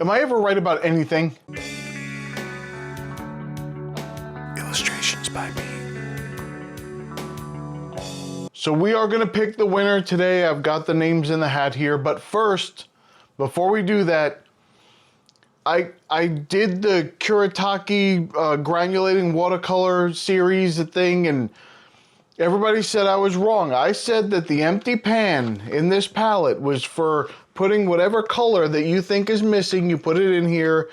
Am I ever right about anything? Illustrations by me. So we are gonna pick the winner today. I've got the names in the hat here, but first, before we do that, I did the Kuretake Granulating Watercolor series thing, and everybody said I was wrong. I said that the empty pan in this palette was for putting whatever color that you think is missing, you put it in here,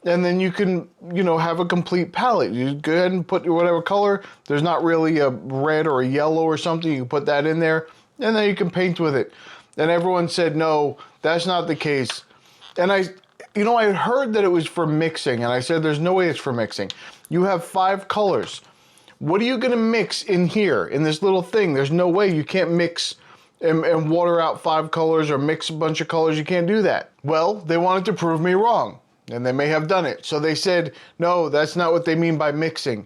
and then you can, you know, have a complete palette. You go ahead and put whatever color. There's not really a red or a yellow or something. You can put that in there, and then you can paint with it. And everyone said, no, that's not the case. And I had heard that it was for mixing, and I said, there's no way it's for mixing. You have 5 colors. What are you gonna mix in here, in this little thing? There's no way. You can't mix and water out 5 colors or mix a bunch of colors. You can't do that. Well, they wanted to prove me wrong, and they may have done it. So they said, no, that's not what they mean by mixing.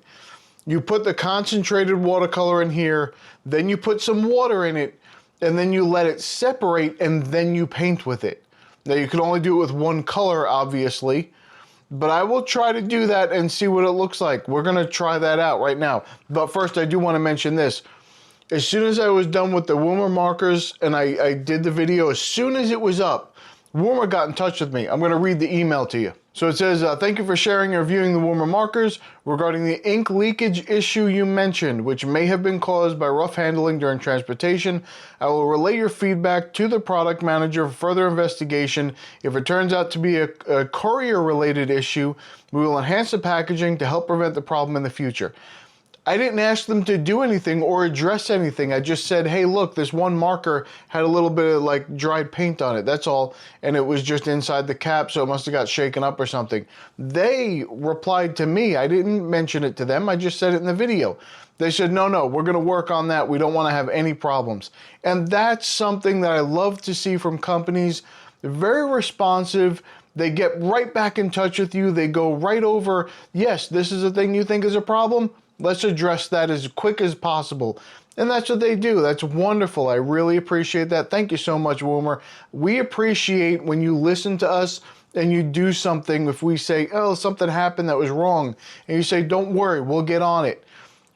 You put the concentrated watercolor in here, then you put some water in it, and then you let it separate, and then you paint with it. Now, you can only do it with one color, obviously, but I will try to do that and see what it looks like. We're gonna try that out right now. But first, I do wanna mention this. As soon as I was done with the Woomer markers and I did the video, as soon as it was up, Woomer got in touch with me. I'm gonna read the email to you. So it says, thank you for sharing and reviewing the Woomer markers regarding the ink leakage issue you mentioned, which may have been caused by rough handling during transportation. I will relay your feedback to the product manager for further investigation. If it turns out to be a courier-related issue, we will enhance the packaging to help prevent the problem in the future. I didn't ask them to do anything or address anything. I just said, hey, look, this one marker had a little bit of like dried paint on it. That's all. And it was just inside the cap, so it must have got shaken up or something. They replied to me. I didn't mention it to them. I just said it in the video. They said, no, we're going to work on that. We don't want to have any problems. And that's something that I love to see from companies. They're very responsive. They get right back in touch with you. They go right over, yes, this is a thing you think is a problem. Let's address that as quick as possible. And that's what they do. That's wonderful. I really appreciate that. Thank you so much, Woomer. We appreciate when you listen to us and you do something. If we say, oh, something happened that was wrong, and you say, don't worry, we'll get on it.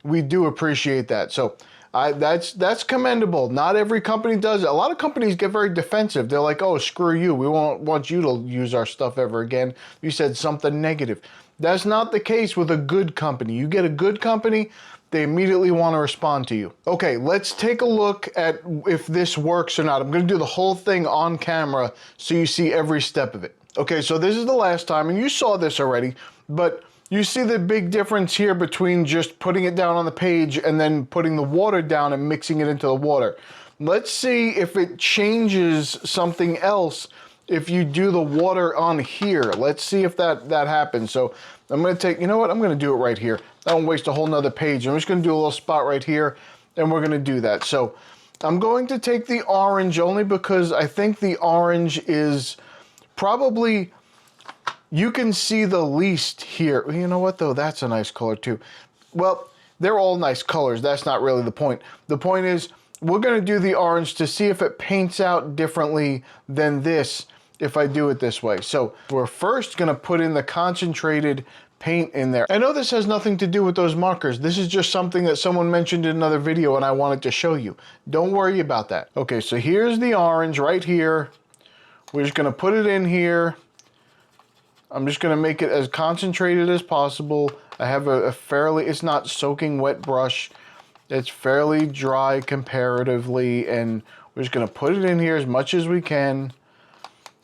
We do appreciate that. So that's commendable. Not every company does it. A lot of companies get very defensive. They're like, oh, screw you. We won't want you to use our stuff ever again. You said something negative. That's not the case with a good company. You get a good company, they immediately want to respond to you. Okay, let's take a look at if this works or not. I'm going to do the whole thing on camera so you see every step of it. Okay, so this is the last time, and you saw this already, but you see the big difference here between just putting it down on the page and then putting the water down and mixing it into the water. Let's see if it changes something else if you do the water on here. Let's see if that happens. So I'm gonna take, you know what? I'm gonna do it right here. I don't waste a whole nother page. I'm just gonna do a little spot right here, and we're gonna do that. So I'm going to take the orange only because I think the orange is probably, you can see the least here. You know what though? That's a nice color too. Well, they're all nice colors. That's not really the point. The point is, we're gonna do the orange to see if it paints out differently than this if I do it this way. So we're first gonna put in the concentrated paint in there. I know this has nothing to do with those markers. This is just something that someone mentioned in another video and I wanted to show you. Don't worry about that. Okay, so here's the orange right here. We're just gonna put it in here. I'm just gonna make it as concentrated as possible. I have a fairly, it's not soaking wet brush. It's fairly dry comparatively, and we're just gonna put it in here as much as we can.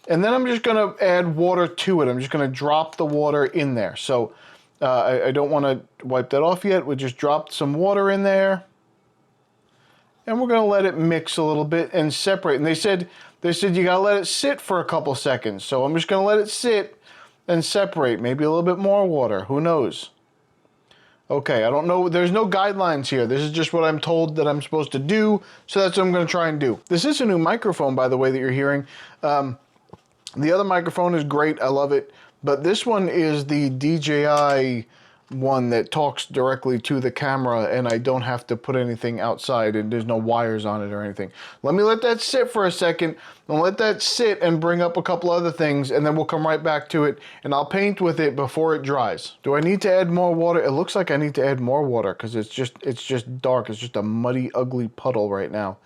And then I'm just gonna add water to it. I'm just gonna drop the water in there. So I don't wanna wipe that off yet. We just dropped some water in there. And we're gonna let it mix a little bit and separate. And they said you gotta let it sit for a couple seconds. So I'm just gonna let it sit and separate. Maybe a little bit more water, who knows? Okay, I don't know, there's no guidelines here. This is just what I'm told that I'm supposed to do, so that's what I'm gonna try and do. This is a new microphone, by the way, that you're hearing. The other microphone is great, I love it, but this one is the DJI one that talks directly to the camera, and I don't have to put anything outside, and there's no wires on it or anything. Let me let that sit for a second, and let that sit and bring up a couple other things, and then we'll come right back to it, and I'll paint with it before it dries. Do I need to add more water? It looks like I need to add more water because it's just dark. It's just a muddy, ugly puddle right now.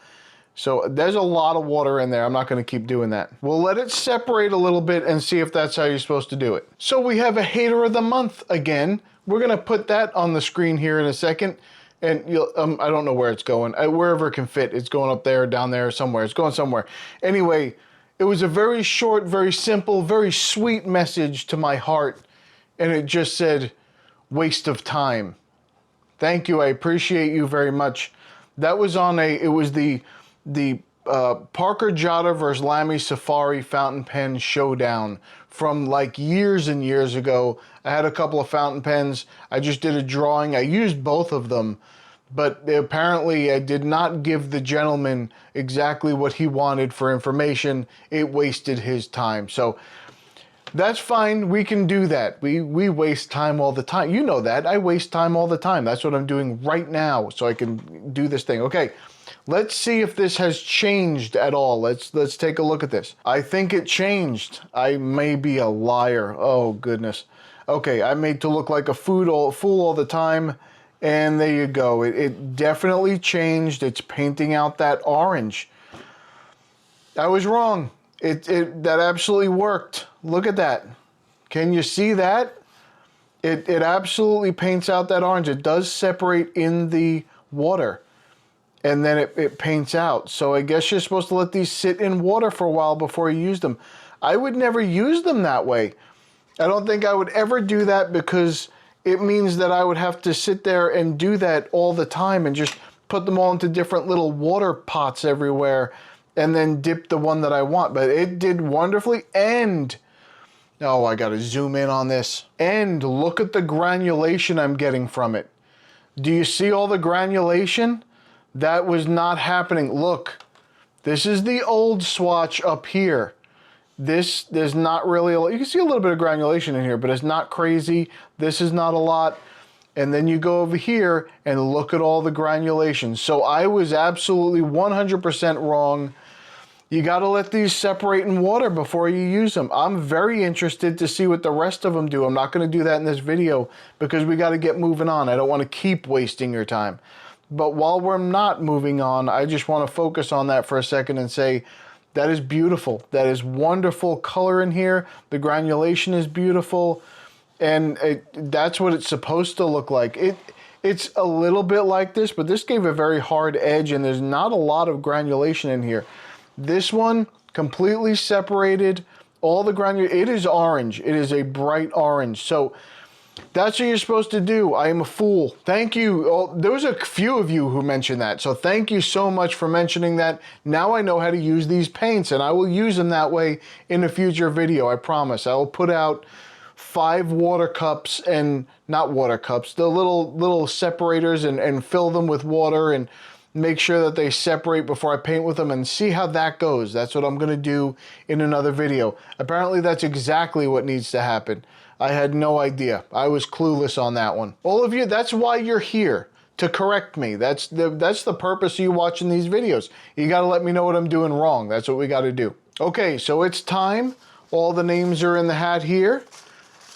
So there's a lot of water in there. I'm not going to keep doing that. We'll let it separate a little bit and see if that's how you're supposed to do it. So we have a hater of the month again. We're going to put that on the screen here in a second. And you'll, I don't know where it's going. Wherever it can fit. It's going up there, down there, somewhere. It's going somewhere. Anyway, it was a very short, very simple, very sweet message to my heart. And it just said, waste of time. Thank you. I appreciate you very much. That was on it was the Parker Jotta versus Lamy Safari fountain pen showdown from like years and years ago. I had a couple of fountain pens. I just did a drawing. I used both of them, but apparently I did not give the gentleman exactly what he wanted for information. It wasted his time. So that's fine. We can do that. We waste time all the time. You know that. I waste time all the time. That's what I'm doing right now so I can do this thing. Okay. Let's see if this has changed at all. Let's take a look at this. I think it changed. I may be a liar. Oh, goodness. Okay, I made to look like a fool all the time. And there you go. It definitely changed. It's painting out that orange. I was wrong. That absolutely worked. Look at that. Can you see that? It absolutely paints out that orange. It does separate in the water. And then it paints out. So I guess you're supposed to let these sit in water for a while before you use them. I would never use them that way. I don't think I would ever do that because it means that I would have to sit there and do that all the time and just put them all into different little water pots everywhere and then dip the one that I want. But it did wonderfully. And, oh, I got to zoom in on this. And look at the granulation I'm getting from it. Do you see all the granulation? That was not happening. Look, this is the old swatch up here. There's not really, you can see a little bit of granulation in here, but it's not crazy. This is not a lot. And then you go over here and look at all the granulation. So I was absolutely 100% wrong. You got to let these separate in water before you use them. I'm very interested to see what the rest of them do. I'm not going to do that in this video because we got to get moving on. I don't want to keep wasting your time. But while we're not moving on, I just want to focus on that for a second and say, that is beautiful. That is wonderful color in here. The granulation is beautiful. And that's what it's supposed to look like. It's a little bit like this, but this gave a very hard edge and there's not a lot of granulation in here. This one, completely separated. All the granulation, it is orange. It is a bright orange. So that's what you're supposed to do. I am a fool. Thank you. Oh, there was a few of you who mentioned that. So thank you so much for mentioning that. Now I know how to use these paints and I will use them that way in a future video. I promise. I will put out 5 water cups and not water cups, the little separators and fill them with water and make sure that they separate before I paint with them and see how that goes. That's what I'm going to do in another video. Apparently that's exactly what needs to happen. I had no idea. I was clueless on that one. All of you, that's why you're here, to correct me. That's the purpose of you watching these videos. You got to let me know what I'm doing wrong. That's what we got to do. Okay, so it's time. All the names are in the hat here.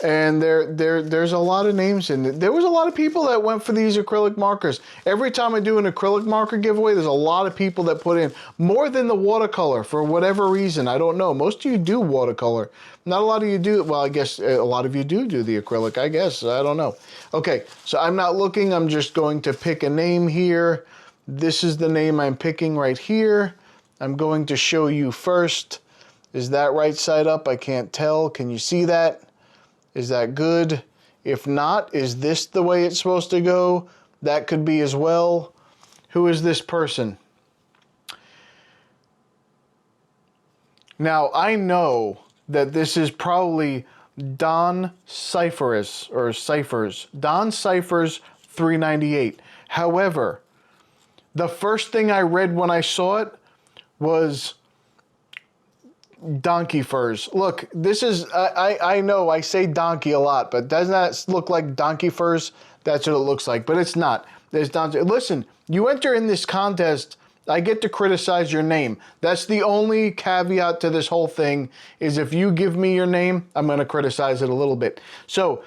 And there's a lot of names in it. There was a lot of people that went for these acrylic markers. Every time I do an acrylic marker giveaway, there's a lot of people that put in more than the watercolor for whatever reason. I don't know. Most of you do watercolor. Not a lot of you do. Well, I guess a lot of you do the acrylic, I guess. I don't know. Okay, so I'm not looking. I'm just going to pick a name here. This is the name I'm picking right here. I'm going to show you first. Is that right side up? I can't tell. Can you see that? Is that good? If not, is this the way it's supposed to go? That could be as well. Who is this person? Now, I know that this is probably Don Cyphers, or Cyphers. Don Cyphers 398. However, the first thing I read when I saw it was donkey furs. Look, this is, I know I say donkey a lot, but doesn't that look like donkey furs? That's what it looks like, but it's not. There's donkey. Listen, you enter in this contest, I get to criticize your name. That's the only caveat to this whole thing, is if you give me your name, I'm going to criticize it a little bit. So,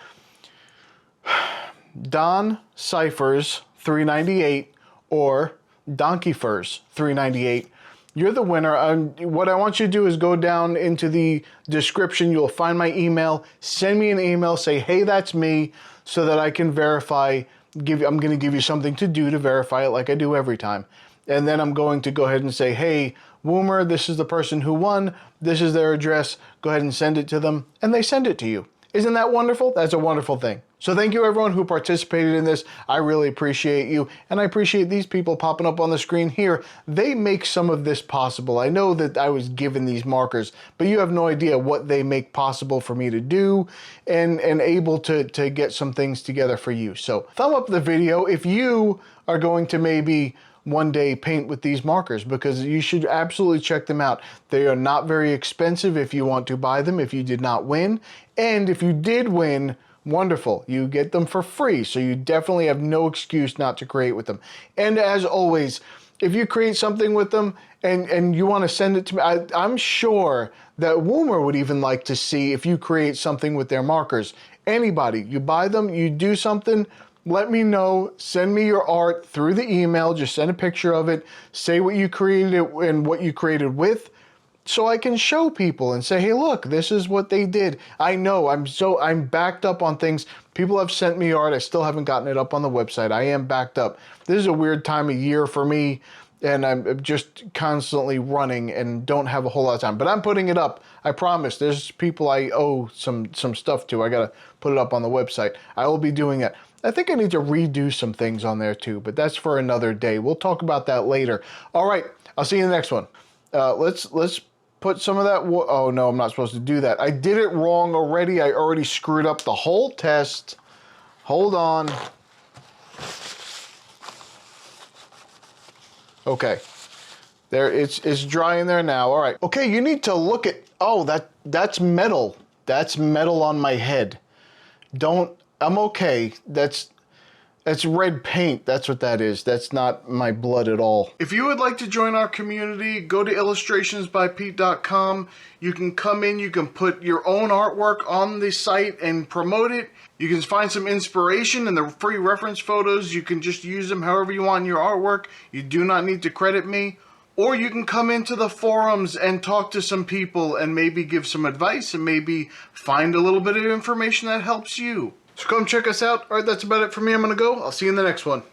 Don Cyphers 398 or Donkey Furs 398. You're the winner. What I want you to do is go down into the description. You'll find my email. Send me an email. Say, hey, that's me, so that I can verify. I'm going to give you something to do to verify it like I do every time. And then I'm going to go ahead and say, hey, Woomer, this is the person who won. This is their address. Go ahead and send it to them. And they send it to you. Isn't that wonderful? That's a wonderful thing. So thank you everyone who participated in this. I really appreciate you. And I appreciate these people popping up on the screen here. They make some of this possible. I know that I was given these markers, but you have no idea what they make possible for me to do and able to get some things together for you. So thumb up the video if you are going to maybe one day paint with these markers, because you should absolutely check them out. They are not very expensive if you want to buy them if you did not win. And if you did win, wonderful. You get them for free, so you definitely have no excuse not to create with them. And as always, if you create something with them and you want to send it to me, I'm sure that Woomer would even like to see if you create something with their markers. Anybody, you buy them, you do something, let me know. Send me your art through the email. Just send a picture of it. Say what you created and what you created with, so I can show people and say, hey, look, this is what they did. I know I'm backed up on things. People have sent me art. I still haven't gotten it up on the website. I am backed up. This is a weird time of year for me, and I'm just constantly running and don't have a whole lot of time. But I'm putting it up. I promise. There's people I owe some stuff to. I got to put it up on the website. I will be doing it. I think I need to redo some things on there too, but that's for another day. We'll talk about that later. All right, I'll see you in the next one. Let's put some of that. Oh no, I'm not supposed to do that. I did it wrong already. I already screwed up the whole test. Hold on. Okay, there it's dry in there now. All right. Okay, you need to look at. Oh, that's metal. That's metal on my head. I'm okay. That's red paint. That's what that is. That's not my blood at all. If you would like to join our community, go to illustrationsbypete.com. You can come in, you can put your own artwork on the site and promote it. You can find some inspiration in the free reference photos. You can just use them however you want in your artwork. You do not need to credit me. Or you can come into the forums and talk to some people and maybe give some advice and maybe find a little bit of information that helps you. So come check us out. All right, that's about it for me. I'm going to go. I'll see you in the next one.